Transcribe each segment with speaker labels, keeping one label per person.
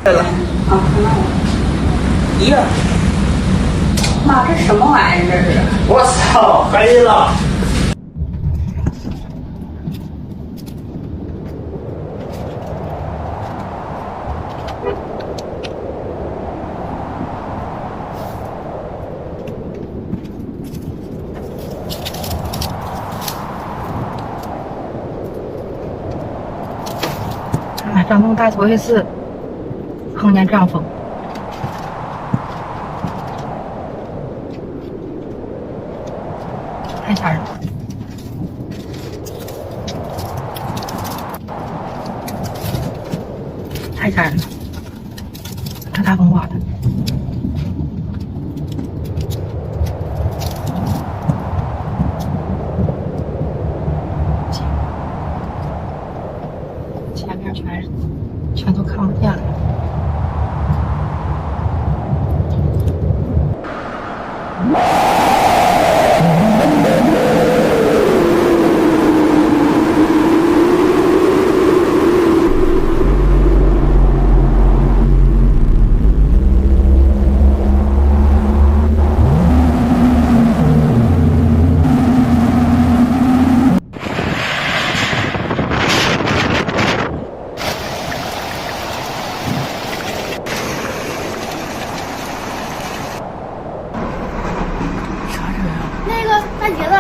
Speaker 1: 对了，
Speaker 2: 啊，看到了。
Speaker 1: 呀，
Speaker 2: 妈，这什么玩意儿？这是？
Speaker 1: 我操，黑了！
Speaker 3: 哎，张东大头一次碰见这样风，太吓人了，太吓人了，这大风刮的。前面全都看不见了。
Speaker 1: 啥人啊？
Speaker 4: 那个大姐子，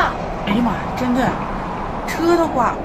Speaker 1: 哎呀妈呀，真的，车都刮了。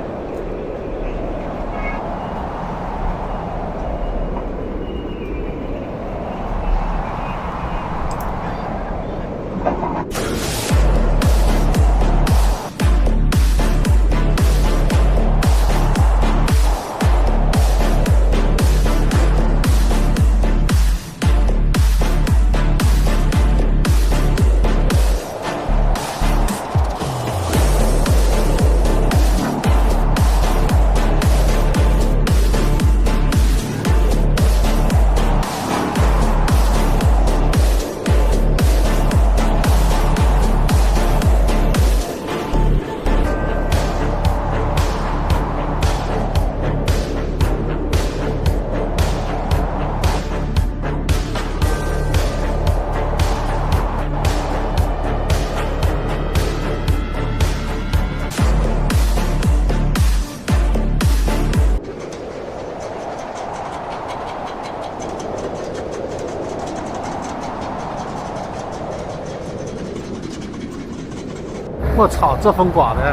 Speaker 5: 我操，这风刮的，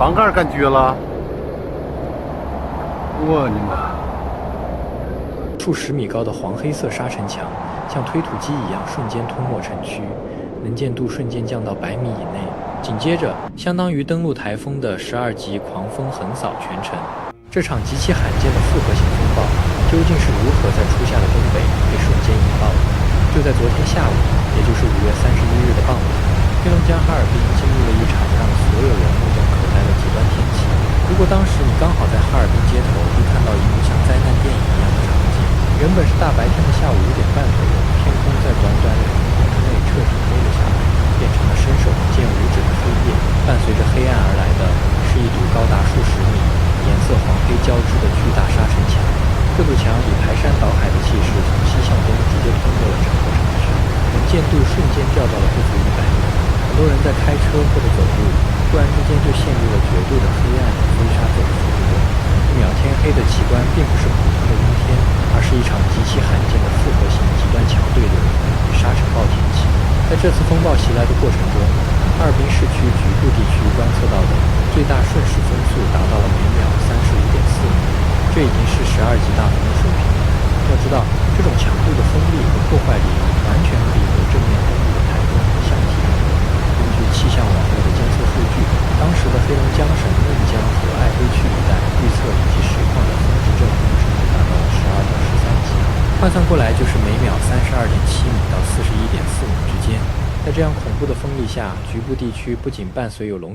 Speaker 5: 房盖干撅了！我的妈！
Speaker 6: 数十米高的黄黑色沙尘墙，像推土机一样瞬间吞没城区，能见度瞬间降到100米以内。紧接着，相当于登陆台风的12级狂风横扫全城。这场极其罕见的复合型风暴，究竟是如何在初夏的东北被瞬间引爆的？就在昨天下午，也就是5月31日的傍晚，黑龙江哈尔滨经历了一场让所有人目瞪口呆的极端天气。如果当时你刚好在哈尔滨街头，会看到一幕像灾难电影一样的场景。原本是大白天的下午5点半左右，天空在短短2分钟之内彻底黑了下来，变成了伸手不见五指的黑夜。伴随着黑暗而来的是一堵高达数十米、颜色黄黑交织的巨大沙尘墙。这堵墙以排山倒海的气势从西向东直接吞没了整个城区，能见度瞬间掉到了不足100米。很多人在开车或者走路，突然之间就陷入了绝对的黑暗与飞沙走石之中。一秒天黑的奇观并不是普通的阴天，而是一场极其罕见的复合型极端强对流与沙尘暴天气。在这次风暴袭来的过程中，哈尔滨市区局部地区观测到的最大瞬时风速达到了每秒35.4米，这已经是12级大风的水平了。要知道，这种强度的风力和破坏力完全可以和正面登陆的台风相提并论。根据气象网络的监测数据，当时的黑龙江省嫩江和爱辉区一带预测以及实况的风值正负甚至达到了12到13级，换算过来就是每秒32.7米到41.4米之间。在这样恐怖的风力下，局部地区不仅伴随有龙卷